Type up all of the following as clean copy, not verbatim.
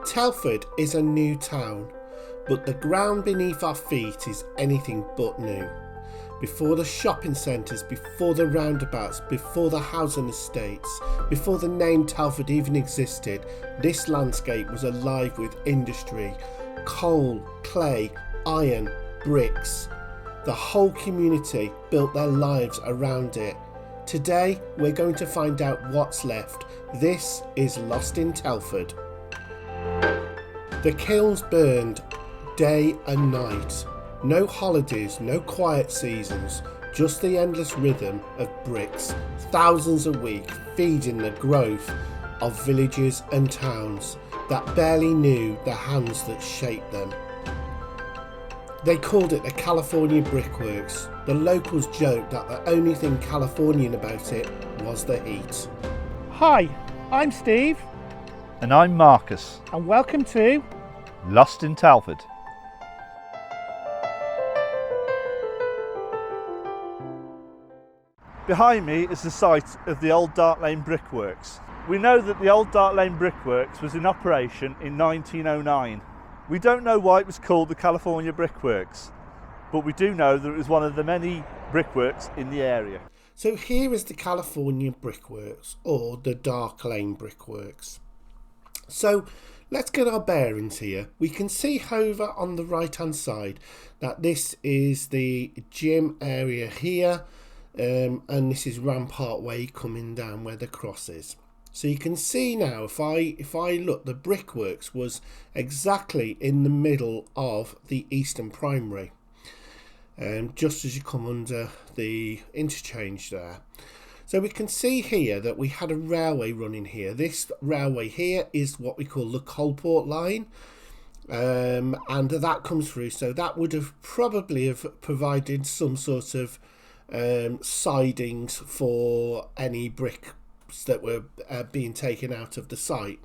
Telford is a new town, but the ground beneath our feet is anything but new. Before the shopping centres, before the roundabouts, before the housing estates, before the name Telford even existed, this landscape was alive with industry, coal, clay, iron, bricks. The whole community built their lives around it. Today we're going to find out what's left. This is Lost in Telford. The kilns burned day and night. No holidays, no quiet seasons, just the endless rhythm of bricks, thousands a week, feeding the growth of villages and towns that barely knew the hands that shaped them. They called it the California Brickworks. The locals joked that the only thing Californian about it was the heat. Hi, I'm Steve. And I'm Marcus. And welcome to Lost in Telford. Behind me is the site of the old Dart Lane Brickworks. We know that the old Dart Lane Brickworks was in operation in 1909. We don't know why it was called the California Brickworks, but we do know that it was one of the many brickworks in the area. So here is the California Brickworks, or the Dart Lane Brickworks. So let's get our bearings here. We can see over on the right hand side that this is the gym area here. And this is Rampart Way coming down where the cross is. So you can see now, if I look, the brickworks was exactly in the middle of the Eastern Primary, just as you come under the interchange there. So we can see here that we had a railway running here. This railway here is what we call the Coalport line, and that comes through. So that would have probably have provided some sort of sidings for any bricks that were being taken out of the site.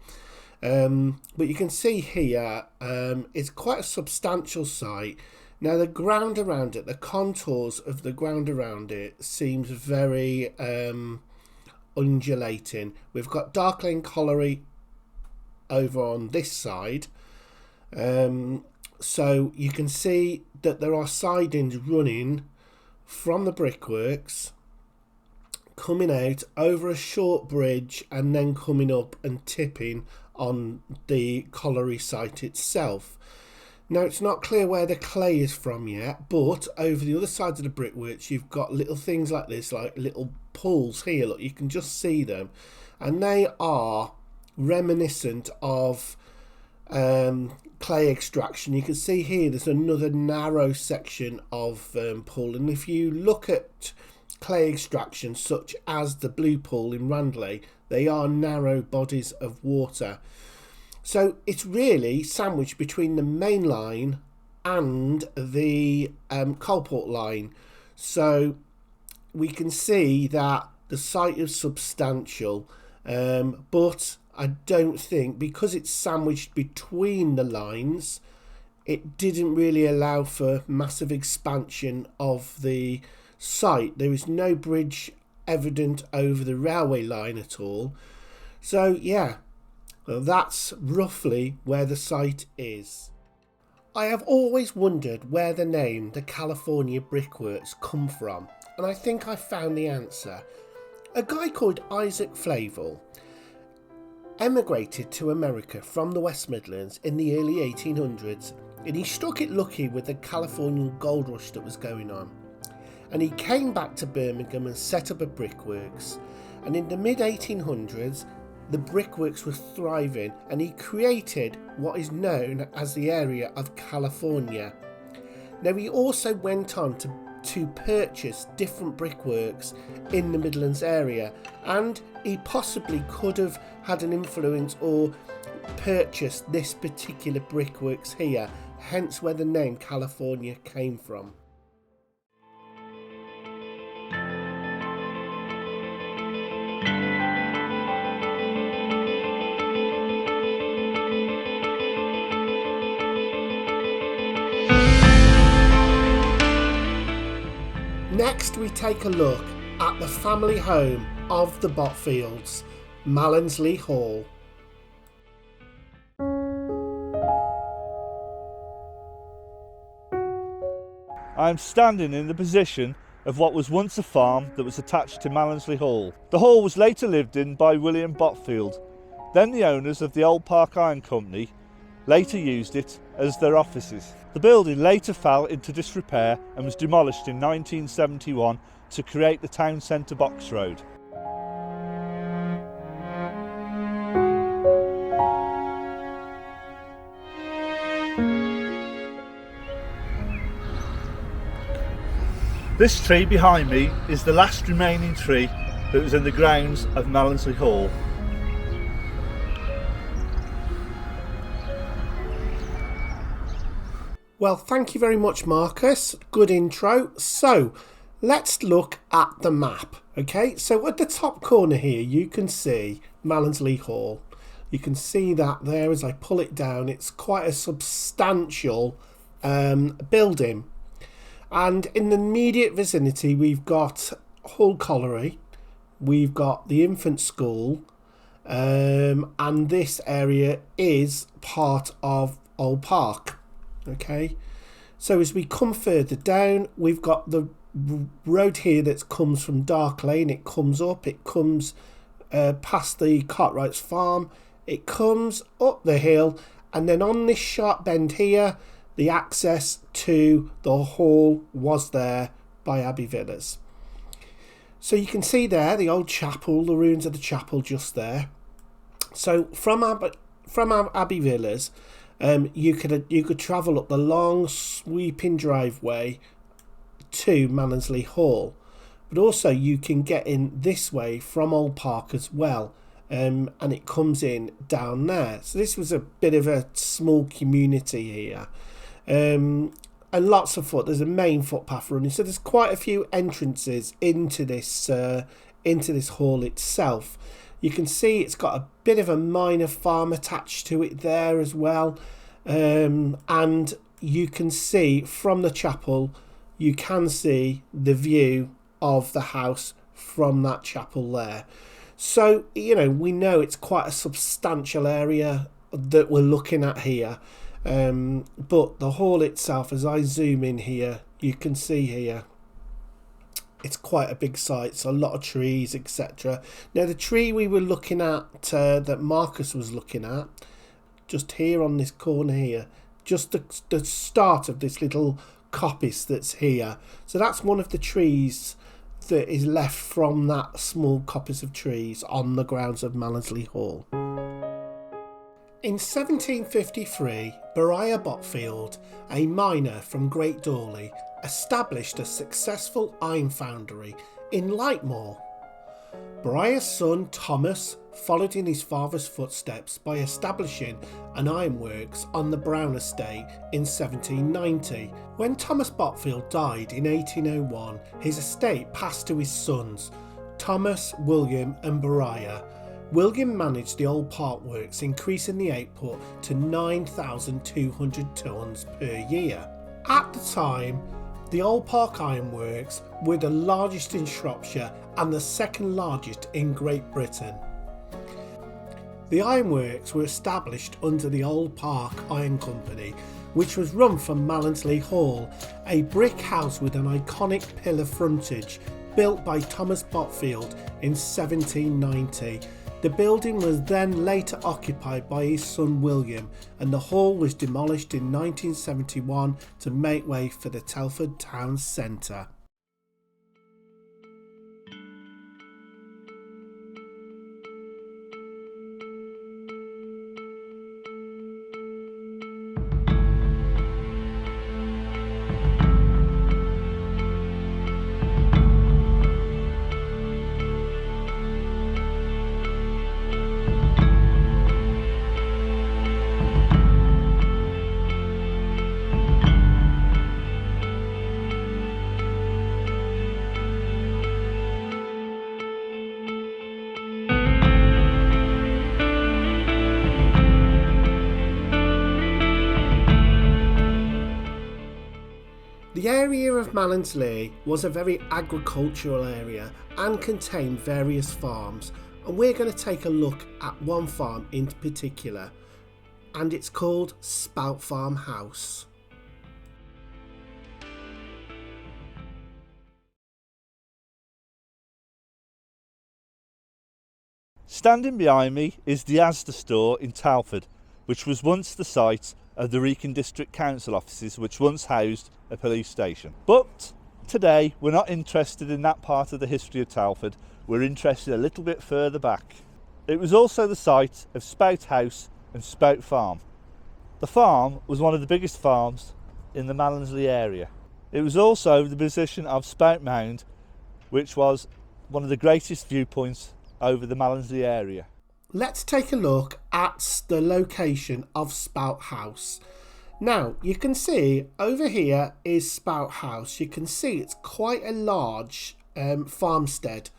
But you can see here it's quite a substantial site. Now the ground around it, the contours of the ground around it seems very undulating. We've got Dart Lane Colliery over on this side. So you can see that there are sidings running from the brickworks, coming out over a short bridge and then coming up and tipping on the colliery site itself. Now it's not clear where the clay is from yet, but over the other side of the brickworks you've got little things like this, like little pools here. Look, you can just see them, and they are reminiscent of clay extraction. You can see here there's another narrow section of pool, and if you look at clay extraction such as the Blue Pool in Randeley, they are narrow bodies of water. So it's really sandwiched between the main line and the Coalport line. So we can see that the site is substantial, but I don't think, because it's sandwiched between the lines, it didn't really allow for massive expansion of the site. There is no bridge evident over the railway line at all. So yeah, well, that's roughly where the site is. I have always wondered where the name the California Brickworks come from, and I think I found the answer. A guy called Isaac Flavel emigrated to America from the West Midlands in the early 1800s, and he struck it lucky with the Californian gold rush that was going on. And he came back to Birmingham and set up a brickworks, and in the mid 1800s the brickworks were thriving, and he created what is known as the area of California. Now he also went on to purchase different brickworks in the Midlands area, and he possibly could have had an influence or purchased this particular brickworks here, hence where the name California came from. Next we take a look at the family home of the Botfields, Malinsley Hall. I am standing in the position of what was once a farm that was attached to Malinsley Hall. The hall was later lived in by William Botfield. Then the owners of the Old Park Iron Company later used it as their offices. The building later fell into disrepair and was demolished in 1971 to create the town centre box road. This tree behind me is the last remaining tree that was in the grounds of Malinsley Hall. Well, thank you very much, Marcus. Good intro. So, let's look at the map. Okay, so at the top corner here, you can see Malinsley Hall. You can see that there as I pull it down. It's quite a substantial building. And in the immediate vicinity, we've got Hall Colliery, we've got the infant school, and this area is part of Old Park. Okay, so as we come further down, we've got the road here that comes from Dark Lane. It comes up, it comes past the Cartwright's farm, it comes up the hill, and then on this sharp bend here, the access to the hall was there by Abbey Villas. So you can see there the old chapel, the ruins of the chapel just there. So from Abbey Villas, you could travel up the long sweeping driveway to Malinsley Hall, but also you can get in this way from Old Park as well, and it comes in down there. So this was a bit of a small community here. And lots of there's a main footpath running, so there's quite a few entrances into this hall itself. You can see it's got a bit of a minor farm attached to it there as well, and you can see from the chapel, you can see the view of the house from that chapel there. So we know it's quite a substantial area that we're looking at here. But the hall itself, as I zoom in here, you can see here it's quite a big site, so a lot of trees, etc. Now the tree we were looking at, that Marcus was looking at, just here on this corner here, just the start of this little coppice that's here, so that's one of the trees that is left from that small coppice of trees on the grounds of Malinsley Hall. In 1753, Beriah Botfield, a miner from Great Dorley, established a successful iron foundry in Lightmoor. Beriah's son Thomas followed in his father's footsteps by establishing an ironworks on the Brown estate in 1790. When Thomas Botfield died in 1801, his estate passed to his sons, Thomas, William and Beriah. William managed the Old Park works, increasing the output to 9,200 tonnes per year. At the time, the Old Park Ironworks were the largest in Shropshire and the second largest in Great Britain. The ironworks were established under the Old Park Iron Company, which was run from Malinsley Hall, a brick house with an iconic pillar frontage built by Thomas Botfield in 1790. The building was then later occupied by his son William, and the hall was demolished in 1971 to make way for the Telford town centre. The area of Malinsley was a very agricultural area and contained various farms, and we're going to take a look at one farm in particular, and it's called Spout Farmhouse. Standing behind me is the Asda store in Telford, which was once the site of the Wrekin District Council offices, which once housed a police station. But today we're not interested in that part of the history of Telford, we're interested a little bit further back. It was also the site of Spout House and Spout Farm. The farm was one of the biggest farms in the Malinsley area. It was also the position of Spoutmound, which was one of the greatest viewpoints over the Malinsley area. Let's take a look at the location of Spout House. Now, you can see over here is Spout House. You can see it's quite a large farmstead,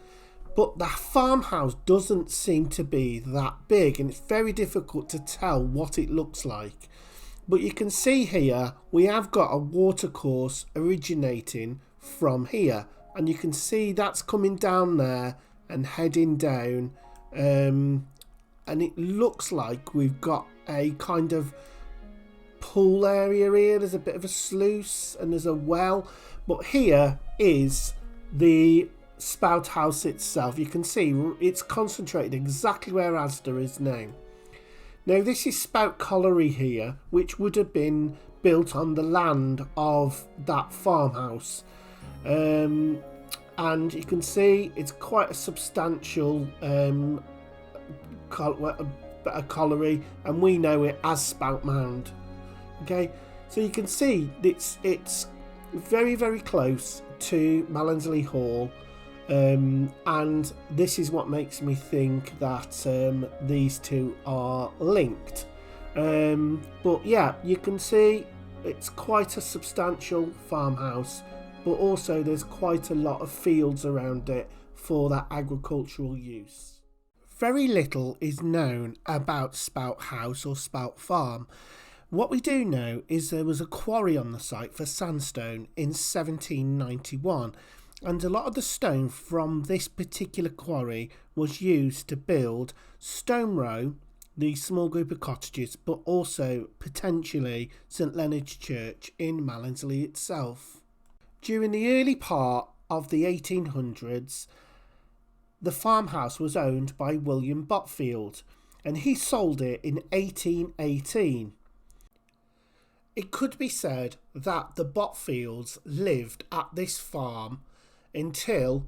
but the farmhouse doesn't seem to be that big, and it's very difficult to tell what it looks like. But you can see here we have got a watercourse originating from here, and you can see that's coming down there and heading down, and it looks like we've got a kind of pool area here. There's a bit of a sluice and there's a well, but here is the Spout House itself. You can see it's concentrated exactly where Asda is now. Now this is Spout Colliery here, which would have been built on the land of that farmhouse, and you can see it's quite a substantial colliery, and we know it as Spoutmound. Okay, so you can see it's very, very close to Malinsley Hall, and this is what makes me think that these two are linked. But yeah, you can see it's quite a substantial farmhouse, but also there's quite a lot of fields around it for that agricultural use. Very little is known about Spout House or Spout Farm. What we do know is there was a quarry on the site for sandstone in 1791, and a lot of the stone from this particular quarry was used to build Stone Row, the small group of cottages, but also potentially St Leonard's Church in Malinsley itself. During the early part of the 1800s, the farmhouse was owned by William Botfield, and he sold it in 1818. It could be said that the Botfields lived at this farm until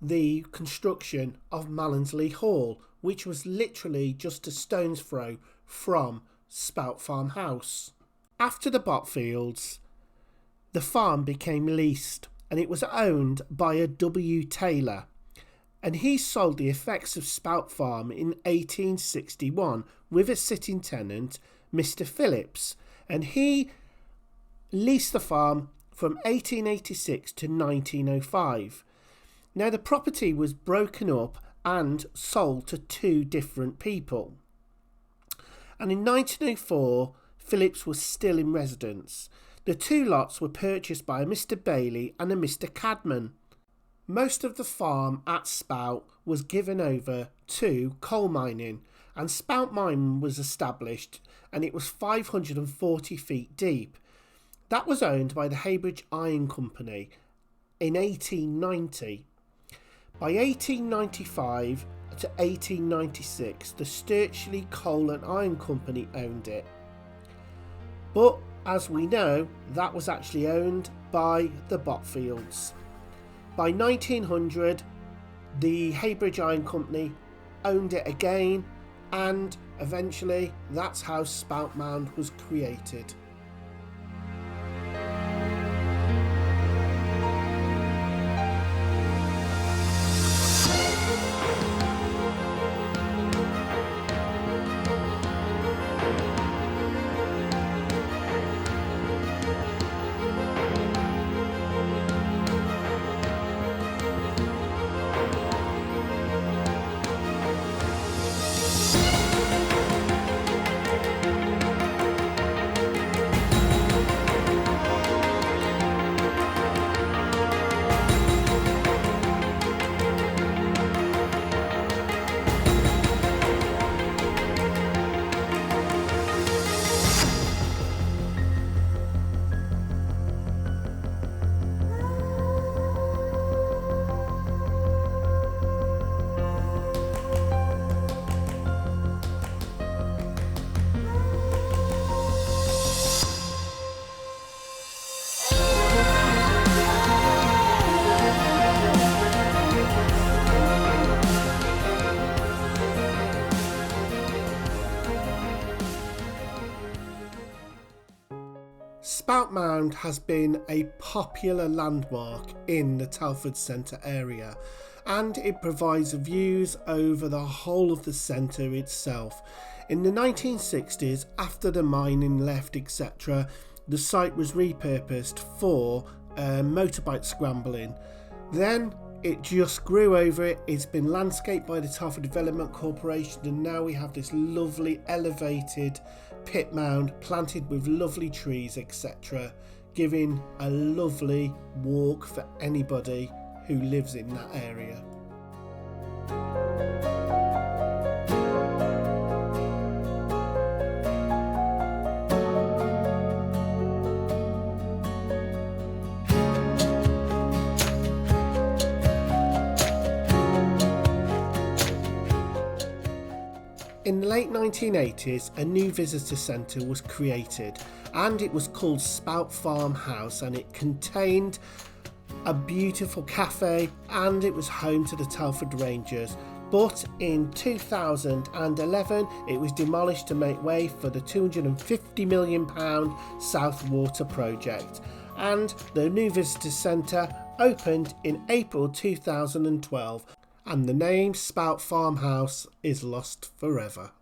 the construction of Malinsley Hall, which was literally just a stone's throw from Spout Farmhouse. After the Botfields, the farm became leased, and it was owned by a W. Taylor, and he sold the effects of Spout Farm in 1861 with a sitting tenant, Mr. Phillips, and he leased the farm from 1886 to 1905. Now the property was broken up and sold to two different people, and in 1904 Phillips was still in residence. The two lots were purchased by a Mr. Bailey and a Mr. Cadman. Most of the farm at Spout was given over to coal mining, and Spout Mine was established, and it was 540 feet deep. That was owned by the Heybridge Iron Company in 1890. By 1895 to 1896, the Sturchley Coal and Iron Company owned it. But as we know, that was actually owned by the Botfields. By 1900, the Heybridge Iron Company owned it again, and eventually that's how Spoutmound was created. Spoutmound has been a popular landmark in the Telford Centre area, and it provides views over the whole of the centre itself. In the 1960s, after the mining left, etc., the site was repurposed for motorbike scrambling. Then it just grew over it. It's been landscaped by the Telford Development Corporation, and now we have this lovely elevated pit mound planted with lovely trees, etc., giving a lovely walk for anybody who lives in that area. In the late 1980s, a new visitor centre was created, and it was called Spout Farmhouse, and it contained a beautiful cafe, and it was home to the Telford Rangers. But in 2011 it was demolished to make way for the £250 million South Water project, and the new visitor centre opened in April 2012. And the name Spout Farmhouse is lost forever.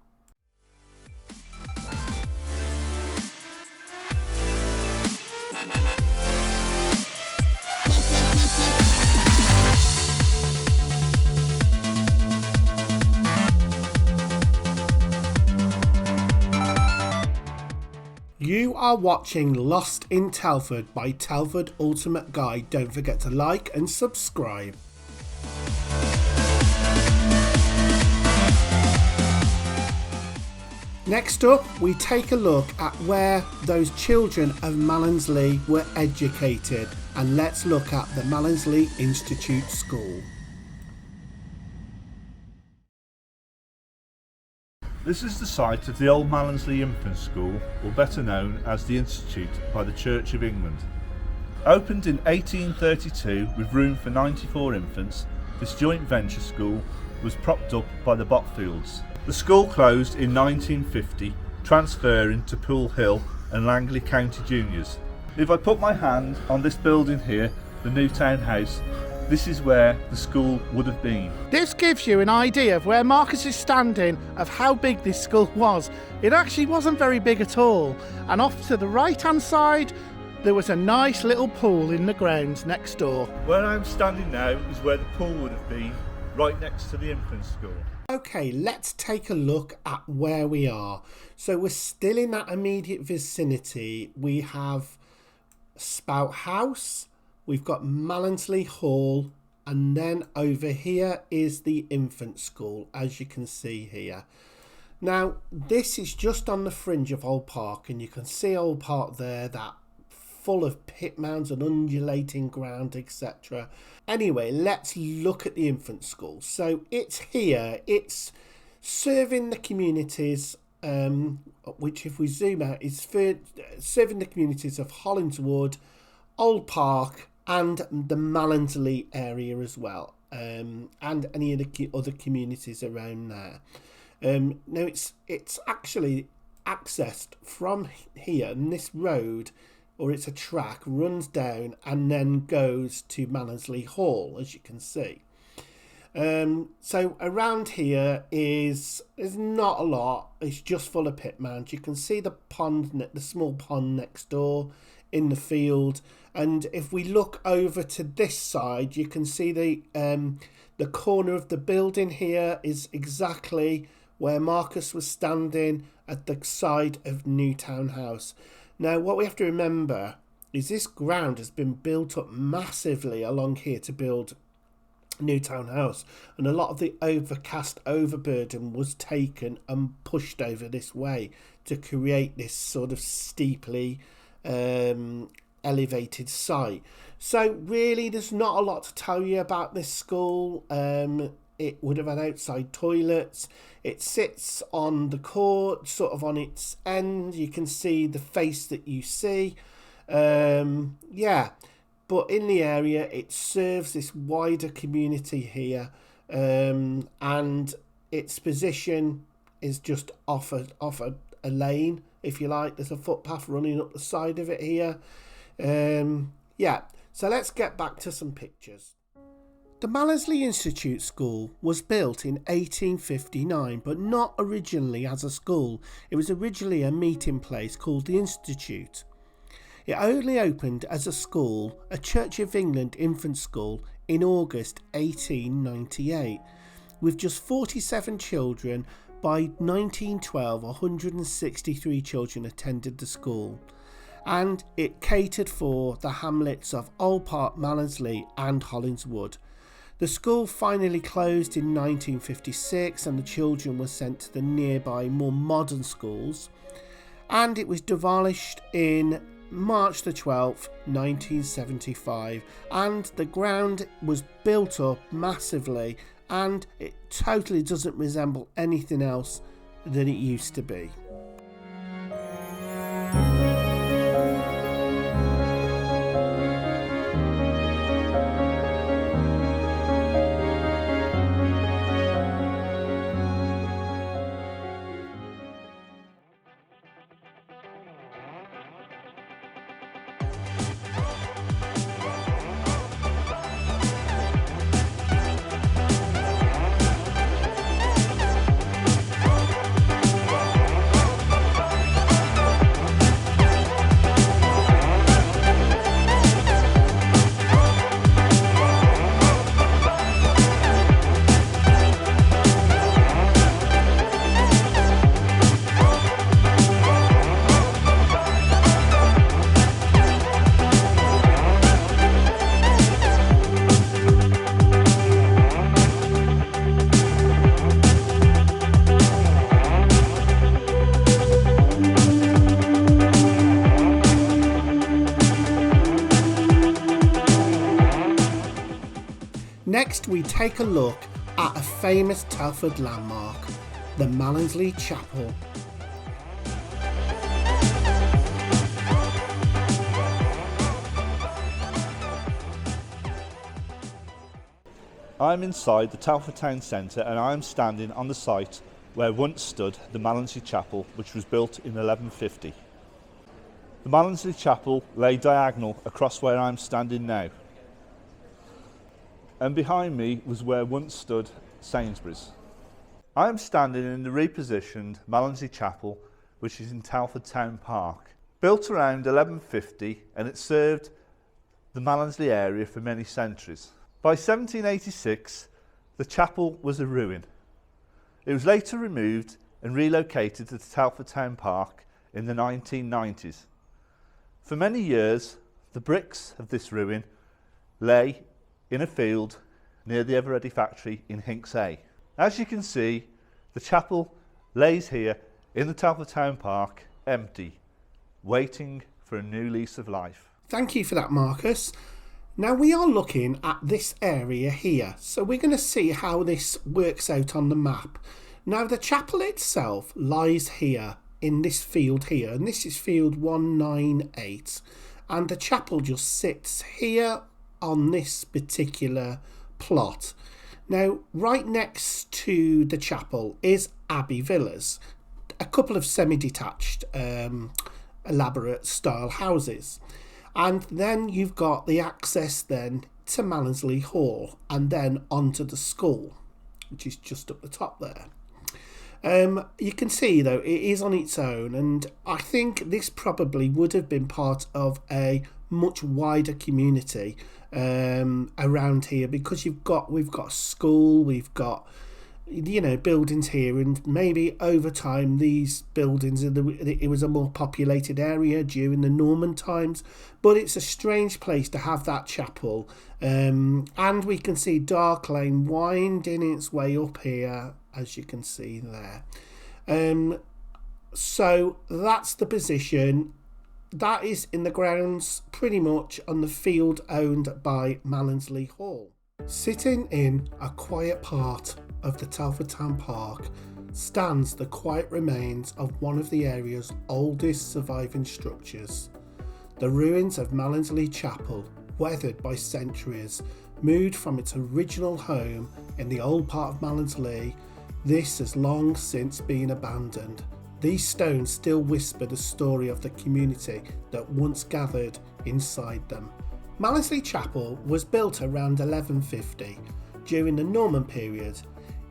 You are watching Lost in Telford by Telford Ultimate Guide. Don't forget to like and subscribe. Next up, we take a look at where those children of Malinsley were educated, and let's look at the Malinsley Institute School. This is the site of the old Malinsley Infant School, or better known as the Institute by the Church of England. Opened in 1832 with room for 94 infants, this joint venture school was propped up by the Botfields. The school closed in 1950, transferring to Poole Hill and Langley County Juniors. If I put my hand on this building here, the new town house, this is where the school would have been. This gives you an idea of where Marcus is standing, of how big this school was. It actually wasn't very big at all, and off to the right hand side there was a nice little pool in the grounds next door. Where I'm standing now is where the pool would have been, right next to the infant school. Okay, let's take a look at where we are. So we're still in that immediate vicinity. We have Spout House, we've got Malinsley Hall, and then over here is the infant school, as you can see here. Now, this is just on the fringe of Old Park, and you can see Old Park there, that full of pit mounds and undulating ground, etc. Anyway, let's look at the infant school. So it's here, it's serving the communities, which if we zoom out, is serving the communities of Hollinswood, Old Park, and the Malinsley area as well, and any of the other communities around there. Now it's actually accessed from here, and this road, or it's a track, runs down and then goes to Malinsley Hall, as you can see. So around here is not a lot. It's just full of pit mounds. You can see the pond, the small pond next door in the field. And if we look over to this side, you can see the corner of the building here is exactly where Marcus was standing at the side of Newtown House. Now, what we have to remember is this ground has been built up massively along here to build Newtown House, and a lot of the overcast overburden was taken and pushed over this way to create this sort of steeply elevated site. So really, there's not a lot to tell you about this school. It would have had outside toilets. It sits on the court, sort of on its end. You can see the face that you see. Yeah, but in the area, it serves this wider community here, and its position is just off a lane if you like. There's a footpath running up the side of it here. So let's get back to some pictures. The Malinsley Institute School was built in 1859, but not originally as a school. It was originally a meeting place called the Institute. It only opened as a school, a Church of England infant school, in August 1898. With just 47 children, by 1912 163 children attended the school, and it catered for the hamlets of Old Park, Malinsley and Hollinswood. The school finally closed in 1956 and the children were sent to the nearby more modern schools, and it was demolished in March the 12th, 1975, and the ground was built up massively, and it totally doesn't resemble anything else than it used to be. Next, we take a look at a famous Telford landmark, the Malinsley Chapel. I'm inside the Telford Town Centre and I'm standing on the site where once stood the Malinsley Chapel, which was built in 1150. The Malinsley Chapel lay diagonal across where I'm standing now. And behind me was where once stood Sainsbury's. I am standing in the repositioned Malinsley Chapel, which is in Telford Town Park. Built around 1150, and it served the Malinsley area for many centuries. By 1786, the chapel was a ruin. It was later removed and relocated to Telford Town Park in the 1990s. For many years, the bricks of this ruin lay in a field near the Ever Ready factory in Hinksay. As you can see, the chapel lays here in the Telford Town Park, empty, waiting for a new lease of life. Thank you for that, Marcus. Now we are looking at this area here, so we're going to see how this works out on the map. Now the chapel itself lies here in this field here, and this is field 198, and the chapel just sits here on this particular plot. Now right next to the chapel is Abbey Villas, a couple of semi-detached elaborate style houses. And then you've got the access then to Malinsley Hall and then onto the school, which is just up the top there. You can see though it is on its own, and I think this probably would have been part of a much wider community around here, because we've got school, we've got buildings here, and maybe over time these buildings it was a more populated area during the Norman times, but it's a strange place to have that chapel, and we can see Dark Lane winding its way up here, as you can see there. So that's the position. That is in the grounds pretty much on the field owned by Malinsley Hall. Sitting in a quiet part of the Telford Town Park stands the quiet remains of one of the area's oldest surviving structures. The ruins of Malinsley Chapel, weathered by centuries, moved from its original home in the old part of Malinsley. This has long since been abandoned, These stones still whisper the story of the community that once gathered inside them. Malinsley Chapel was built around 1150 during the Norman period.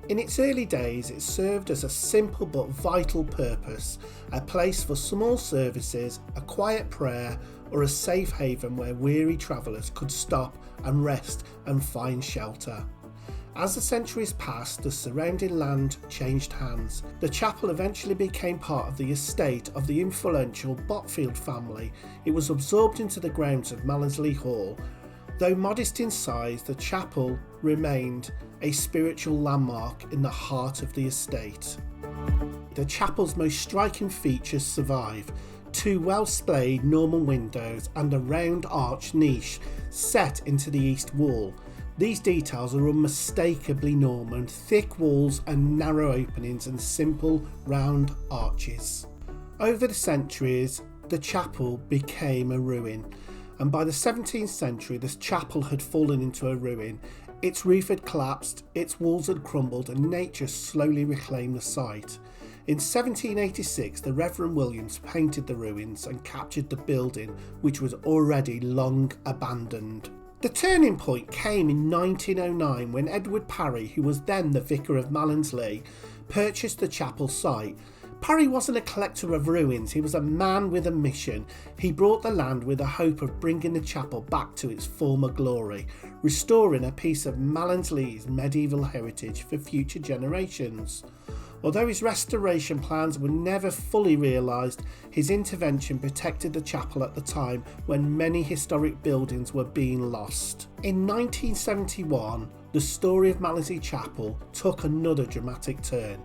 In its early days, it served as a simple but vital purpose, a place for small services, a quiet prayer, or a safe haven where weary travellers could stop and rest and find shelter. As the centuries passed, the surrounding land changed hands. The chapel eventually became part of the estate of the influential Botfield family. It was absorbed into the grounds of Malinsley Hall. Though modest in size, the chapel remained a spiritual landmark in the heart of the estate. The chapel's most striking features survive: two well-splayed Norman windows and a round arch niche set into the east wall. These details are unmistakably Norman: thick walls and narrow openings and simple round arches. Over the centuries, the chapel became a ruin, and by the 17th century the chapel had fallen into a ruin. Its roof had collapsed, its walls had crumbled, and nature slowly reclaimed the site. In 1786, the Reverend Williams painted the ruins and captured the building, which was already long abandoned. The turning point came in 1909 when Edward Parry, who was then the vicar of Malinslee, purchased the chapel site. Parry wasn't a collector of ruins, he was a man with a mission. He bought the land with the hope of bringing the chapel back to its former glory, restoring a piece of Malinsley's medieval heritage for future generations. Although his restoration plans were never fully realised, his intervention protected the chapel at the time when many historic buildings were being lost. In 1971, the story of Malinsley Chapel took another dramatic turn.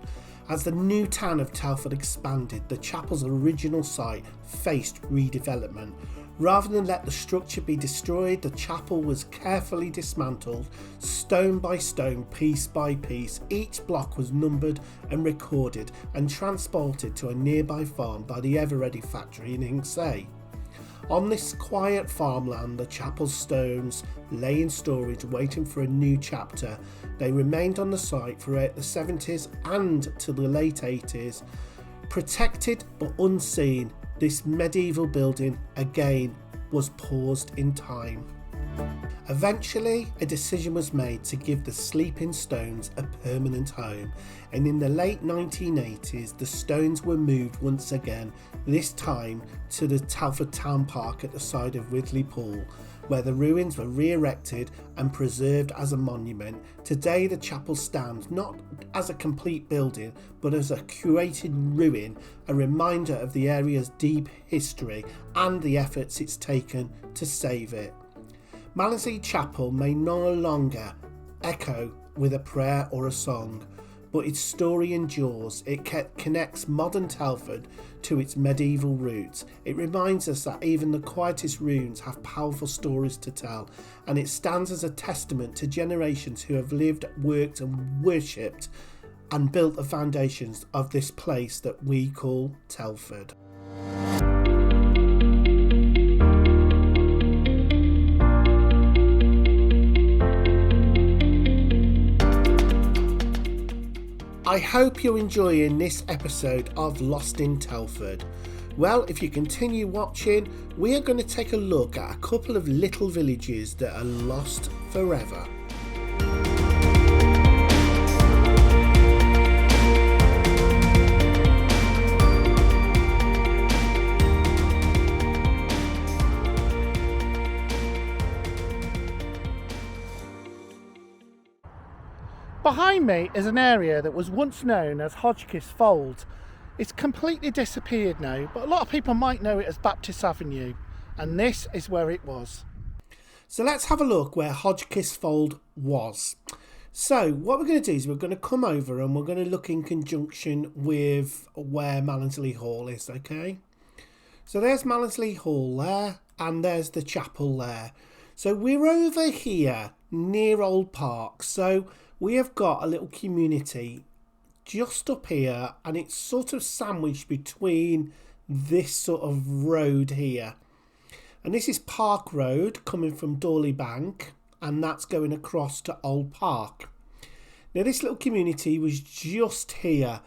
As the new town of Telford expanded, the chapel's original site faced redevelopment. Rather than let the structure be destroyed, the chapel was carefully dismantled, stone by stone, piece by piece. Each block was numbered and recorded and transported to a nearby farm by the Ever-Ready factory in Hinksay. On this quiet farmland, the chapel's stones lay in storage waiting for a new chapter. They remained on the site throughout the 70s and to the late 80s. Protected but unseen, this medieval building again was paused in time. Eventually, a decision was made to give the sleeping stones a permanent home, and in the late 1980s the stones were moved once again, this time to the Telford Town Park at the side of Widley Pool, where the ruins were re-erected and preserved as a monument. Today the chapel stands not as a complete building but as a curated ruin, a reminder of the area's deep history and the efforts it's taken to save it. Malinsley Chapel may no longer echo with a prayer or a song, but its story endures. It connects modern Telford to its medieval roots. It reminds us that even the quietest ruins have powerful stories to tell, and it stands as a testament to generations who have lived, worked and worshipped and built the foundations of this place that we call Telford. I hope you're enjoying this episode of Lost in Telford. Well, if you continue watching, we are going to take a look at a couple of little villages that are lost forever. Behind me is an area that was once known as Hodgkiss Fold. It's completely disappeared now, but a lot of people might know it as Baptist Avenue, and this is where it was. So let's have a look where Hodgkiss Fold was. So what we're going to do is we're going to come over and we're going to look in conjunction with where Malinsley Hall is, okay? So there's Malinsley Hall there, and there's the chapel there. So we're over here near Old Park. So we have got a little community just up here, and it's sort of sandwiched between this sort of road here. And this is Park Road coming from Dorley Bank, and that's going across to Old Park. Now this little community was just here.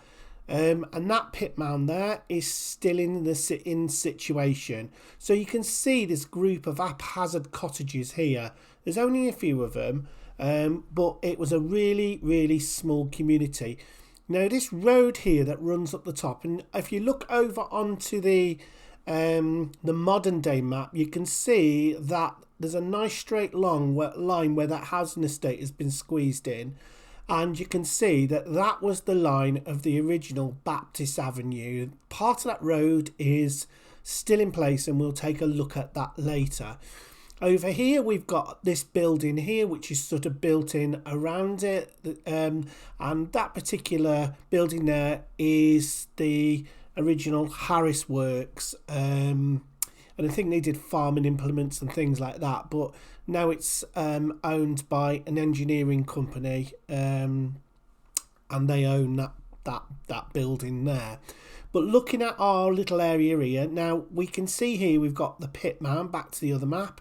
And that pit mound there is still in the in situation. So you can see this group of haphazard cottages here. There's only a few of them, but it was a really, really small community. Now this road here that runs up the top, and if you look over onto the modern day map, you can see that there's a nice straight long line where that housing estate has been squeezed in. And you can see that that was the line of the original Baptist Avenue. Part of that road is still in place, and we'll take a look at that later. Over here we've got this building here which is sort of built in around it, and that particular building there is the original Harris Works, and I think they did farming implements and things like that, but now it's owned by an engineering company, and they own that building there. But looking at our little area here, now we can see here we've got the pit mound, back to the other map,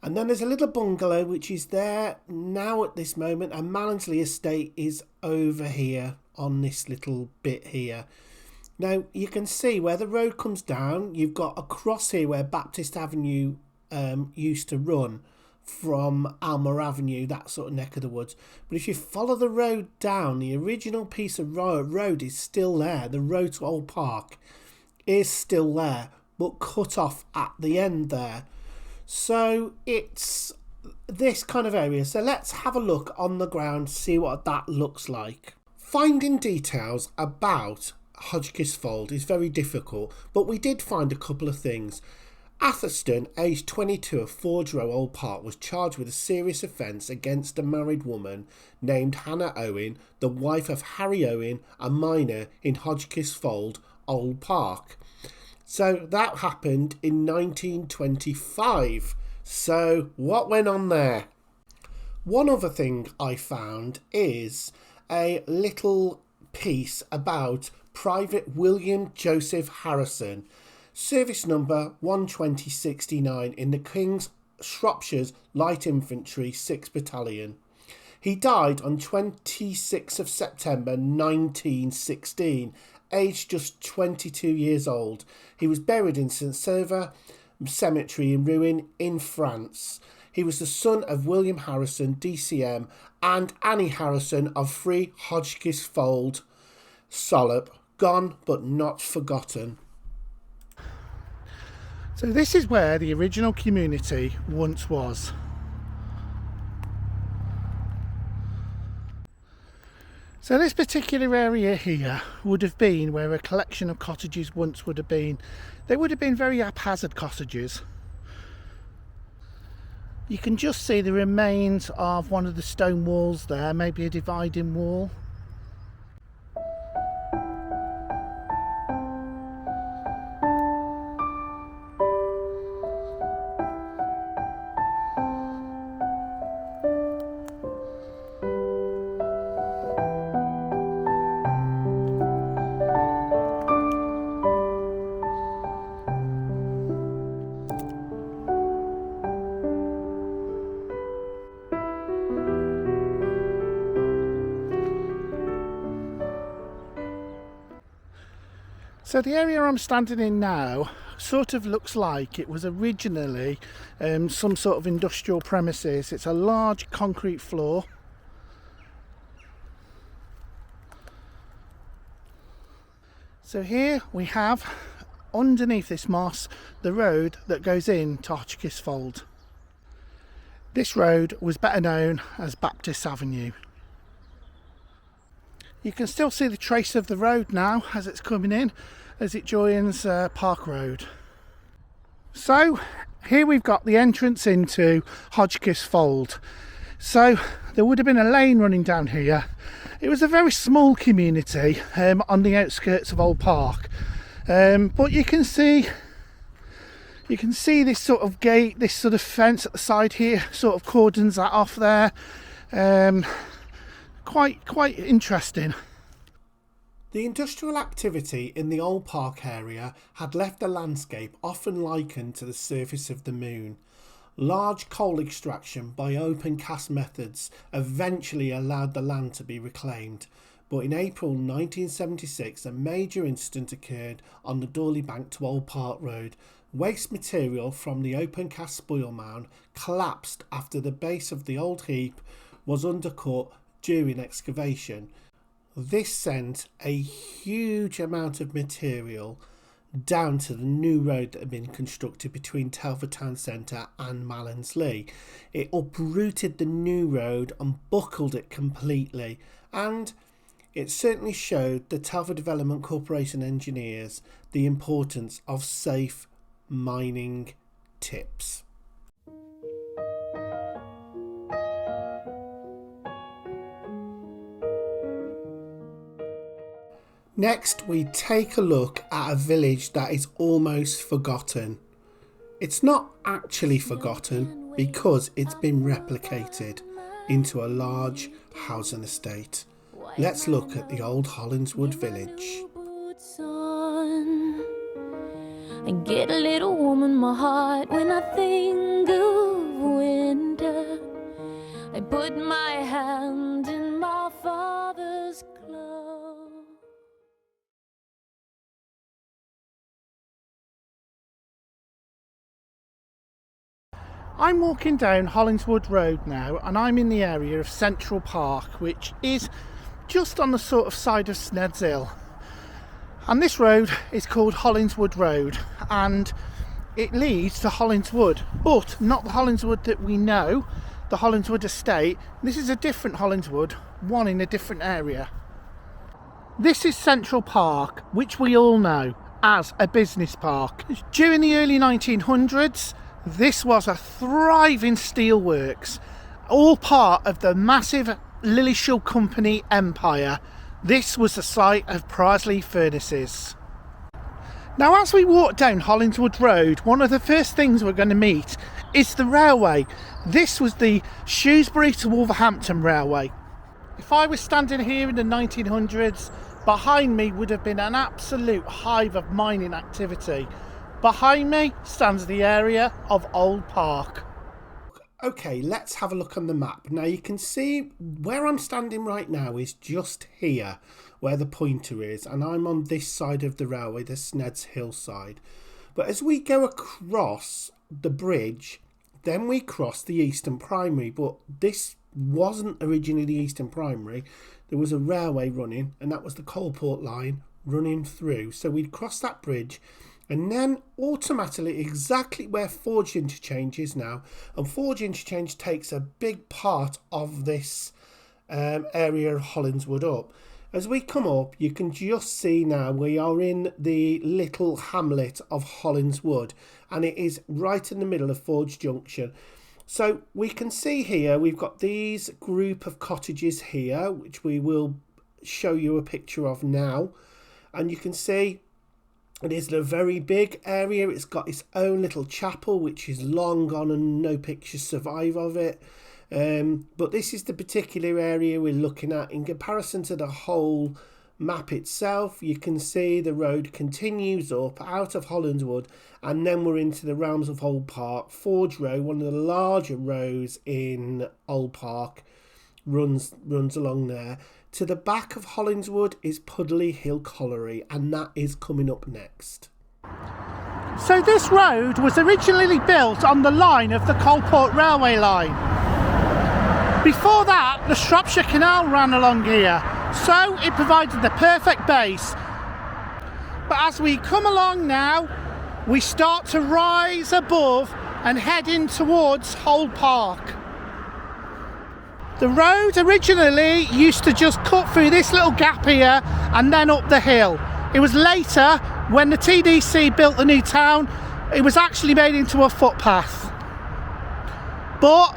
and then there's a little bungalow which is there now at this moment, and Malinsley estate is over here on this little bit here. Now you can see where the road comes down, you've got a cross here where Baptist Avenue used to run from Alma Avenue, that sort of neck of the woods. But if you follow the road down, the original piece of road is still there. The road to Old Park is still there, but cut off at the end there. So it's this kind of area. So let's have a look on the ground, see what that looks like. Finding details about Hodgkiss Fold is very difficult, but we did find a couple of things. Atherstone, aged 22 of Forge Row, Old Park, was charged with a serious offence against a married woman named Hannah Owen, the wife of Harry Owen, a miner in Hodgkiss Fold, Old Park. So that happened in 1925. So what went on there? One other thing I found is a little piece about Private William Joseph Harrison, service number 12069 in the King's Shropshire's Light Infantry 6th Battalion. He died on 26th of September 1916, aged just 22 years old. He was buried in St Server Cemetery in Rouen in France. He was the son of William Harrison, DCM, and Annie Harrison of 3 Hodgkiss Fold, Solop, gone but not forgotten. So this is where the original community once was. So this particular area here would have been where a collection of cottages once would have been. They would have been very haphazard cottages. You can just see the remains of one of the stone walls there, maybe a dividing wall. So the area I'm standing in now sort of looks like it was originally some sort of industrial premises. It's a large concrete floor. So here we have, underneath this moss, the road that goes in to Hodgkiss Fold. This road was better known as Baptist Avenue. You can still see the trace of the road now as it's coming in, as it joins Park Road. So here we've got the entrance into Hodgkiss Fold. So there would have been a lane running down here. It was a very small community on the outskirts of Old Park, but you can see this sort of gate, this sort of fence at the side here, sort of cordons that off there. Quite interesting. The industrial activity in the Old Park area had left the landscape often likened to the surface of the moon. Large coal extraction by open cast methods eventually allowed the land to be reclaimed, but in April 1976 a major incident occurred on the Dorley Bank to Old Park Road. Waste material from the Oakengates Spoutmound collapsed after the base of the old heap was undercut during excavation. This sent a huge amount of material down to the new road that had been constructed between Telford Town Centre and Malinslee. It uprooted the new road and buckled it completely, and it certainly showed the Telford Development Corporation engineers the importance of safe mining tips. Next, we take a look at a village that is almost forgotten. It's not actually forgotten because it's been replicated into a large housing estate. Let's look at the old Hollinswood village. I get a little warm in my heart when I think of winter. I put my hand in my father's glove. I'm walking down Hollinswood Road now, and I'm in the area of Central Park, which is just on the sort of side of Sned's Hill. And this road is called Hollinswood Road, and it leads to Hollinswood, but not the Hollinswood that we know, the Hollinswood estate. This is a different Hollinswood, one in a different area. This is Central Park, which we all know as a business park. During the early 1900s, this was a thriving steelworks, all part of the massive Lillishall Company empire. This was the site of Prisley Furnaces. Now, as we walk down Hollinswood Road, one of the first things we're going to meet is the railway. This was the Shrewsbury to Wolverhampton railway. If I was standing here in the 1900s, behind me would have been an absolute hive of mining activity. Behind me stands the area of Old Park. Okay, let's have a look on the map. Now you can see where I'm standing right now is just here, where the pointer is, and I'm on this side of the railway, the Sned's Hill side. But as we go across the bridge, then we cross the Eastern Primary, but this wasn't originally the Eastern Primary. There was a railway running, and that was the Coalport line running through. So we'd cross that bridge, and then automatically exactly where Forge Interchange is now, and Forge Interchange takes a big part of this area of Hollinswood up. As we come up, you can just see now we are in the little hamlet of Hollinswood, and it is right in the middle of Forge Junction. So we can see here we've got these group of cottages here, which we will show you a picture of now, and you can see it is a very big area. It's got its own little chapel, which is long gone and no pictures survive of it. But this is the particular area we're looking at. In comparison to the whole map itself, you can see the road continues up out of Hollinswood, and then we're into the realms of Old Park. Forge Road, one of the larger roads in Old Park, runs along there. To the back of Hollinswood is Puddley Hill Colliery, and that is coming up next. So this road was originally built on the line of the Coalport railway line. Before that, the Shropshire Canal ran along here, so it provided the perfect base. But as we come along now, we start to rise above and head in towards Old Park. The road originally used to just cut through this little gap here and then up the hill. It was later, when the TDC built the new town, it was actually made into a footpath. But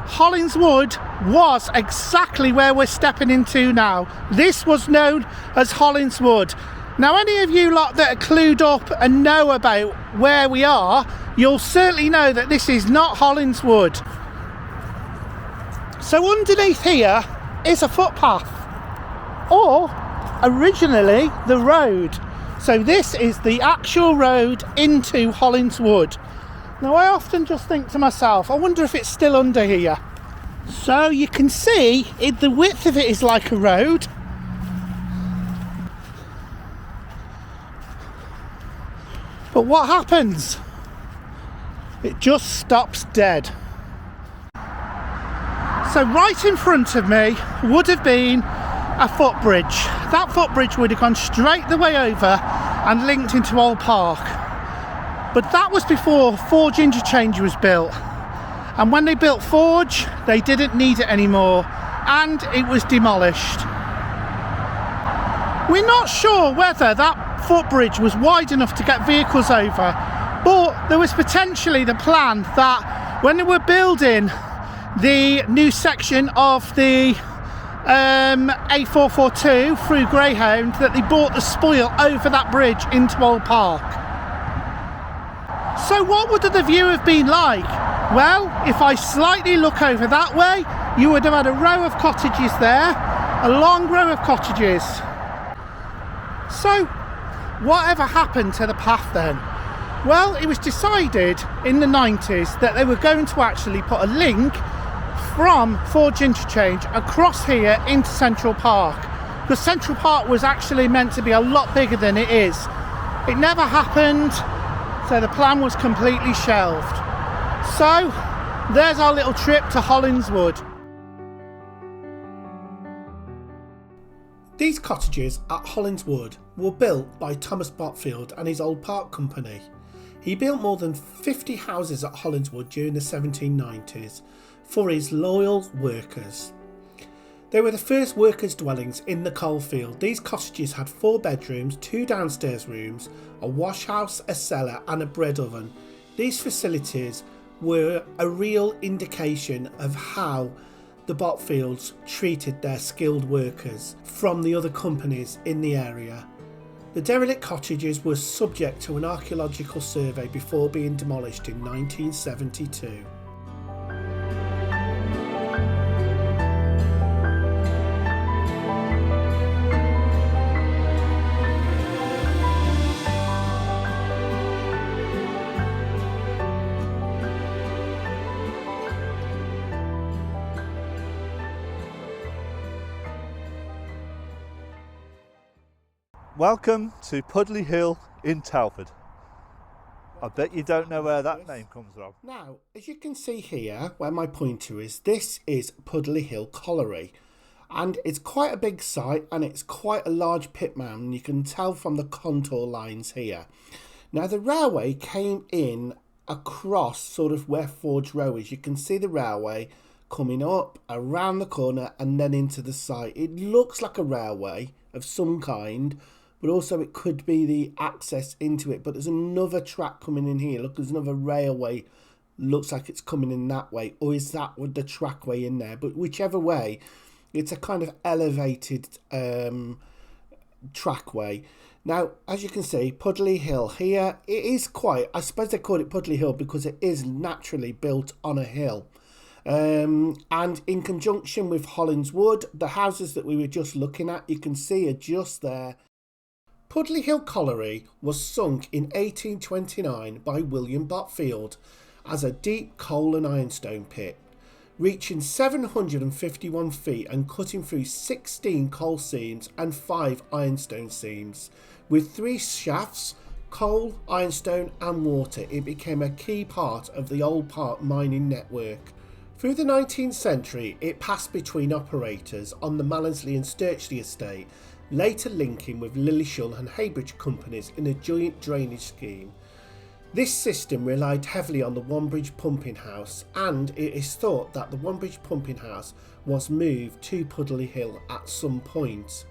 Hollinswood was exactly where we're stepping into now. This was known as Hollinswood. Now, any of you lot that are clued up and know about where we are, you'll certainly know that this is not Hollinswood. So underneath here is a footpath, or originally the road. So this is the actual road into Hollinswood. Now, I often just think to myself, I wonder if it's still under here. So you can see the width of it is like a road, But what happens? It just stops dead. So right in front of me would have been a footbridge. That footbridge would have gone straight the way over and linked into Old Park. But that was before Forge Interchange was built. And when they built Forge, they didn't need it anymore and it was demolished. We're not sure whether that footbridge was wide enough to get vehicles over, but there was potentially the plan that when they were building the new section of the A442 through Greyhound, that they brought the spoil over that bridge into Old Park. So what would the view have been like? Well, if I slightly look over that way, you would have had a row of cottages there, a long row of cottages. So, whatever happened to the path then? Well, it was decided in the 90s that they were going to actually put a link from Forge Interchange across here into Central Park, because Central Park was actually meant to be a lot bigger than it is. It never happened, so the plan was completely shelved. So, there's our little trip to Hollinswood. These cottages at Hollinswood were built by Thomas Botfield and his Old Park Company. He built more than 50 houses at Hollinswood during the 1790s for his loyal workers. They were the first workers' dwellings in the coalfield. These cottages had 4 bedrooms, 2 downstairs rooms, a wash house, a cellar and a bread oven. These facilities were a real indication of how the Botfields treated their skilled workers from the other companies in the area. The derelict cottages were subject to an archaeological survey before being demolished in 1972. Welcome to Puddley Hill in Telford. I bet you don't know where that name comes from. Now, as you can see here, where my pointer is, this is Puddley Hill Colliery. And it's quite a big site and it's quite a large pit mound, and you can tell from the contour lines here. Now, the railway came in across sort of where Forge Row is. You can see the railway coming up around the corner and then into the site. It looks like a railway of some kind, but also it could be the access into it. But there's another track coming in here. Look, there's another railway. Looks like it's coming in that way. Or is that with the trackway in there? But whichever way, it's a kind of elevated trackway. Now, as you can see, Puddley Hill here, it is quite, I suppose they call it Puddley Hill because it is naturally built on a hill. And in conjunction with Hollinswood, the houses that we were just looking at, you can see are just there. Puddley Hill Colliery was sunk in 1829 by William Botfield as a deep coal and ironstone pit, reaching 751 feet and cutting through 16 coal seams and 5 ironstone seams. With 3 shafts, coal, ironstone and water, it became a key part of the Old Park mining network. Through the 19th century, it passed between operators on the Malinsley and Sturchley estate, later linking with Lillishall and Heybridge companies in a joint drainage scheme. This system relied heavily on the Wonbridge pumping house, and it is thought that the Wonbridge pumping house was moved to Puddley Hill at some point.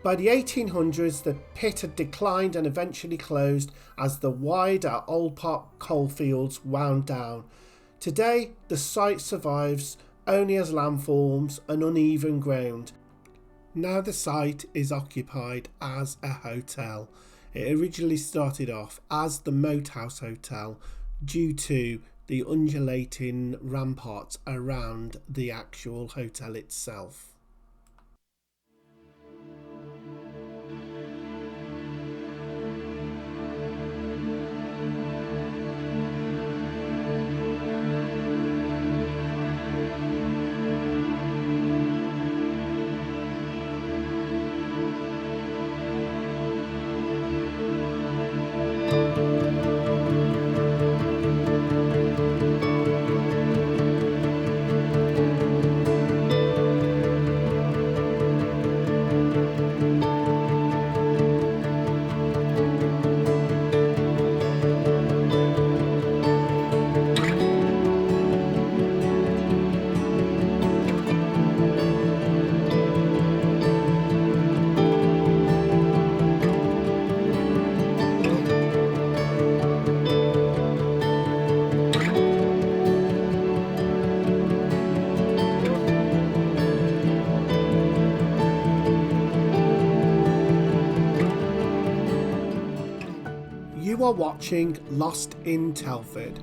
By the 1800s, the pit had declined and eventually closed as the wider Old Park coalfields wound down. Today, the site survives only as landforms and uneven ground. Now the site is occupied as a hotel. It originally started off as the Moat House Hotel due to the undulating ramparts around the actual hotel itself. You are watching Lost in Telford.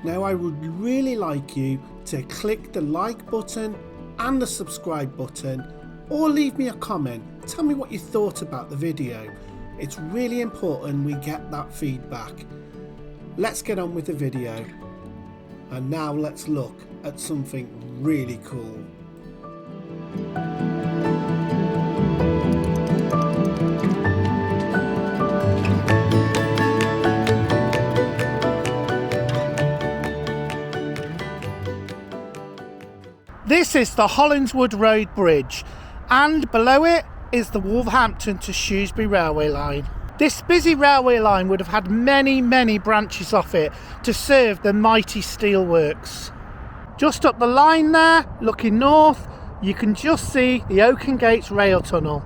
Now I would really like you to click the like button and the subscribe button, or leave me a comment. Tell me what you thought about the video. It's really important we get that feedback. Let's get on with the video. And now let's look at something really cool. This is the Hollinswood Road Bridge, and below it is the Wolverhampton to Shrewsbury railway line. This busy railway line would have had many branches off it to serve the mighty steelworks. Just up the line there, looking north, you can just see the Oakengates rail tunnel.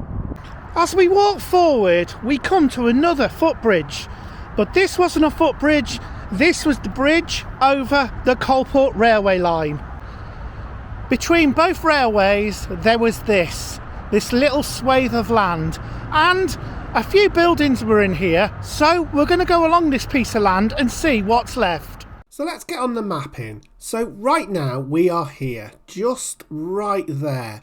As we walk forward, we come to another footbridge, but this wasn't a footbridge, this was the bridge over the Coalport railway line. Between both railways there was this little swathe of land, and a few buildings were in here, so we're going to go along this piece of land and see what's left. So let's get on the mapping. So right now we are here, just right there.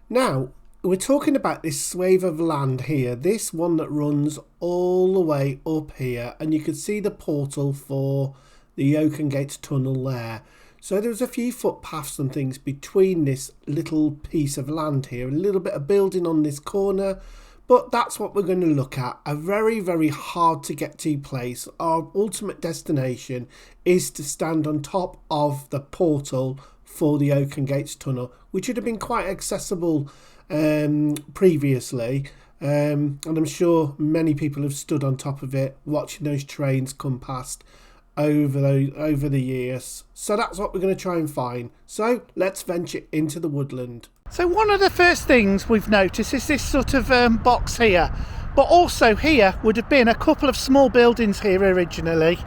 Now we're talking about this swathe of land here, this one that runs all the way up here, and you can see the portal for the Oakengates tunnel there. So there was a few footpaths and things between this little piece of land here, a little bit of building on this corner, but that's what we're going to look at. A very hard to get to place. Our ultimate destination is to stand on top of the portal for the Oakengates tunnel, which would have been quite accessible previously, and I'm sure many people have stood on top of it watching those trains come past over the years. So that's what we're going to try and find. So let's venture into the woodland. So one of the first things we've noticed is this sort of box here, but also here would have been a couple of small buildings here originally.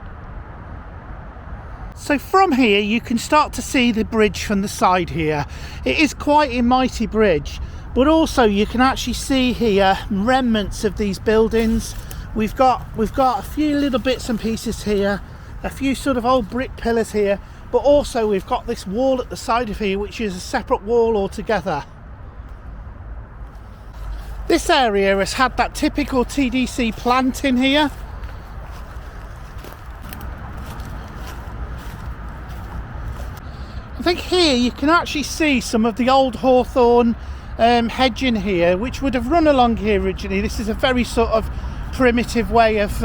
So from here you can start to see the bridge from the side here. It is quite a mighty bridge, but also you can actually see here remnants of these buildings. We've got a few little bits and pieces here, a few sort of old brick pillars here, but also we've got this wall at the side of here which is a separate wall altogether. This area has had that typical TDC plant in here. I think here you can actually see some of the old hawthorn hedging here, which would have run along here originally. This is a very sort of primitive way of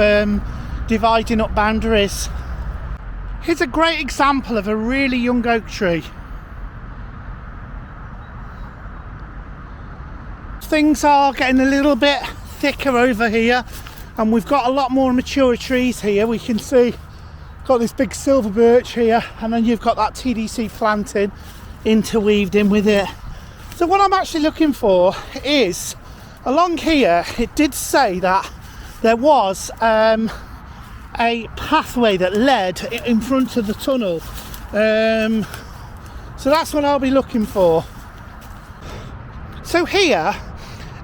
dividing up boundaries. Here's a great example of a really young oak tree. Things are getting a little bit thicker over here, and we've got a lot more mature trees here. We can see got this big silver birch here, and then you've got that TDC planting interweaved in with it. So what I'm actually looking for is, along here it did say that there was a pathway that led in front of the tunnel, so that's what I'll be looking for. So here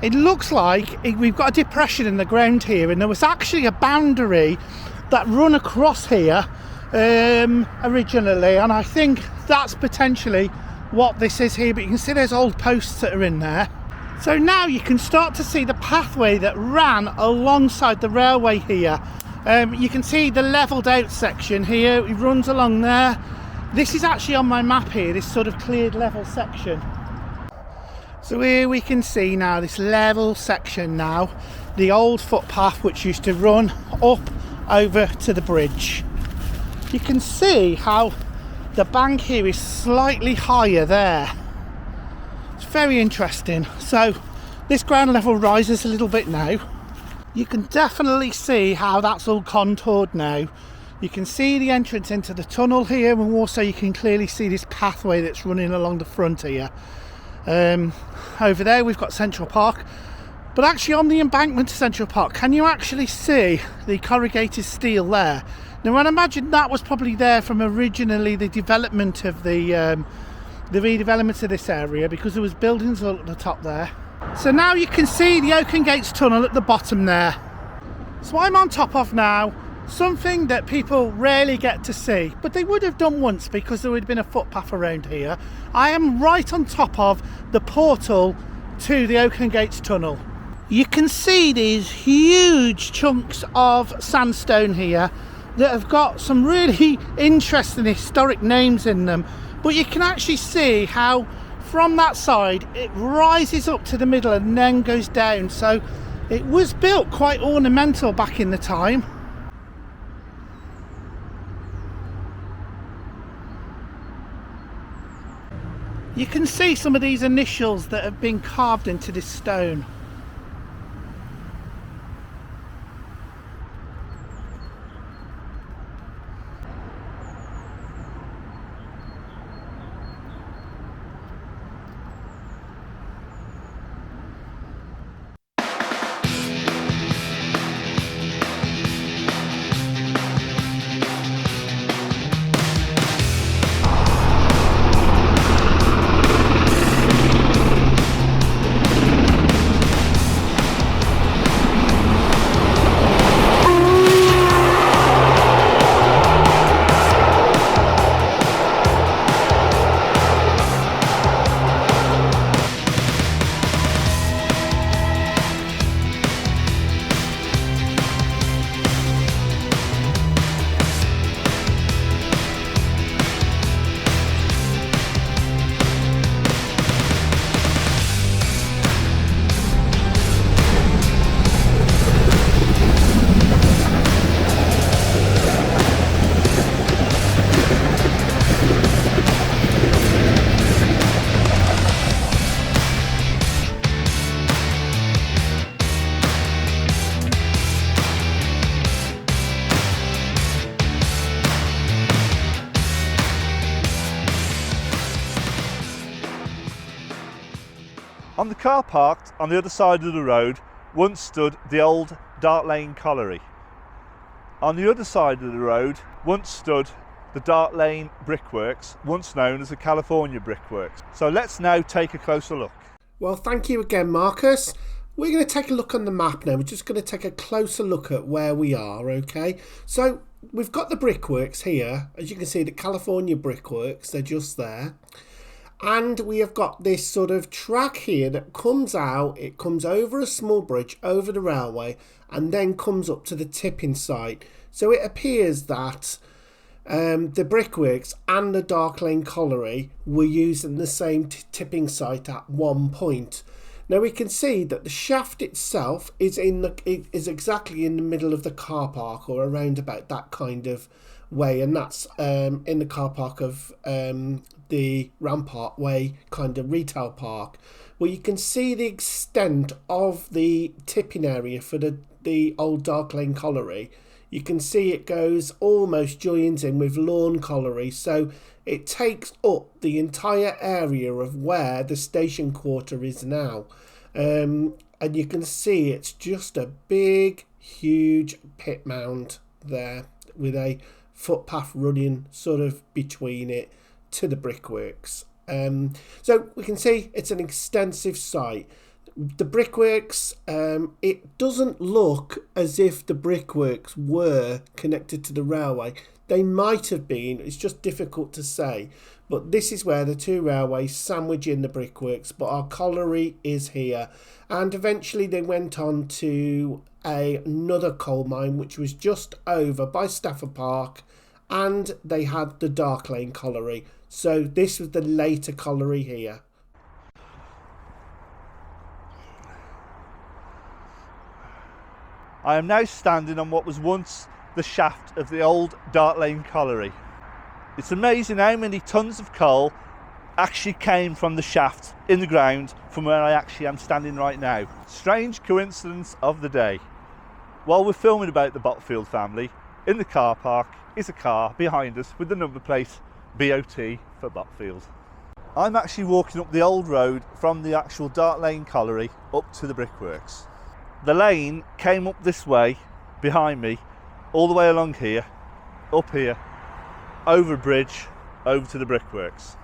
it looks like we've got a depression in the ground here, and there was actually a boundary that run across here originally, and I think that's potentially what this is here, but you can see there's old posts that are in there. So now you can start to see the pathway that ran alongside the railway here. You can see the levelled out section here, it runs along there. This is actually on my map here, this sort of cleared level section. So here we can see now this level section now, the old footpath which used to run up over to the bridge. You can see how the bank here is slightly higher there. It's very interesting. So this ground level rises a little bit now. You can definitely see how that's all contoured now. You can see the entrance into the tunnel here, and also you can clearly see this pathway that's running along the front here. Over there we've got Central Park, but actually on the embankment to Central Park, can you actually see the corrugated steel there? Now I'd imagine that was probably there from originally the development of the redevelopment of this area, because there was buildings all at the top there. So now you can see the Oakengates tunnel at the bottom there. So I'm on top of now Something that people rarely get to see, but they would have done once because there would have been a footpath around here. I am right on top of the portal to the Oakengates tunnel. You can see these huge chunks of sandstone here that have got some really interesting historic names in them, but you can actually see how from that side it rises up to the middle and then goes down, so it was built quite ornamental back in the time. You can see some of these initials that have been carved into this stone. On the car parked on the other side of the road once stood the old Dart Lane colliery. On the other side of the road once stood the Dart Lane brickworks, once known as the California brickworks. So let's now take a closer look. Well, thank you again, Marcus. We're going to take a look on the map now. We're just going to take a closer look at where we are, okay? So we've got the brickworks here. As you can see, the California brickworks, they're just there. And we have got this sort of track here that comes out. It comes over a small bridge, over the railway, and then comes up to the tipping site. So it appears that the brickworks and the Dart Lane colliery were used in the same tipping site at one point. Now we can see that the shaft itself is exactly in the middle of the car park, or around about that kind of way, and that's in the car park of the Rampart Way kind of retail park, where you can see the extent of the tipping area for the old Dart Lane colliery. You can see it goes almost joins in with Lawn Colliery, so it takes up the entire area of where the station quarter is now. And you can see it's just a big, huge pit mound there with a footpath running sort of between it to the brickworks. So we can see it's an extensive site. The brickworks, it doesn't look as if the brickworks were connected to the railway. They might have been, it's just difficult to say. But this is where the two railways sandwich in the brickworks, but our colliery is here. And eventually they went on to another coal mine, which was just over by Stafford Park, and they had the Dart Lane colliery. So this was the later colliery here. I am now standing on what was once the shaft of the old Dart Lane colliery. It's amazing how many tons of coal actually came from the shaft in the ground from where I actually am standing right now. Strange coincidence of the day. While we're filming about the Botfield family, in the car park is a car behind us with the number plate BOT for Botfield. I'm actually walking up the old road from the actual Dart Lane colliery up to the brickworks. The lane came up this way behind me, all the way along here, up here, over a bridge, over to the brickworks.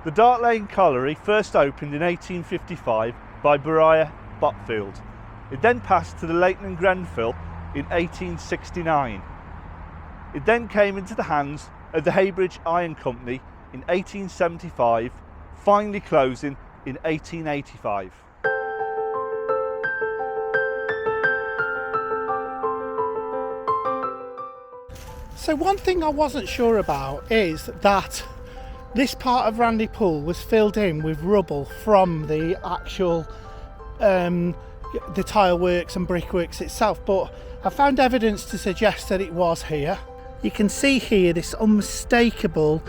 The Dart Lane colliery first opened in 1855 by Beriah Botfield. It then passed to the Leighton and Grenfell in 1869. It then came into the hands of the Heybridge Iron Company in 1875, finally closing in 1885. So one thing I wasn't sure about is that this part of Randy Pool was filled in with rubble from the actual the tile works and brickworks itself, but I found evidence to suggest that it was here. You can see here this unmistakable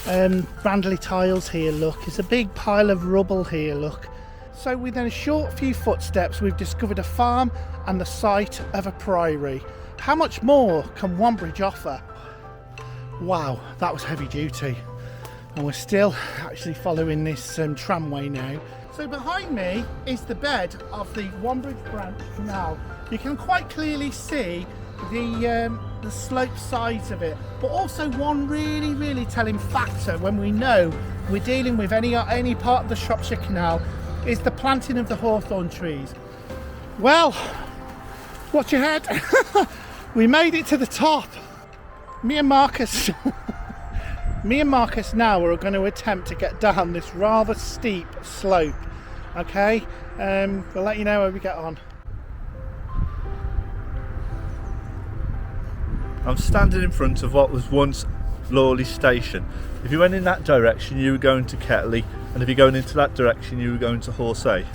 Randy tiles here, look. It's a big pile of rubble here, look. So within a short few footsteps we've discovered a farm and the site of a priory. How much more can one bridge offer? Wow, that was heavy duty. And we're still actually following this tramway now. So behind me is the bed of the Wonbridge Branch Canal. You can quite clearly see the slope sides of it, but also one really telling factor when we know we're dealing with any part of the Shropshire Canal is the planting of the hawthorn trees. Well, watch your head. We made it to the top. Me and Marcus now are going to attempt to get down this rather steep slope. Okay, we'll let you know how we get on. I'm standing in front of what was once Lawley Station. If you went in that direction you were going to Ketley, and if you're going into that direction you were going to Horsey.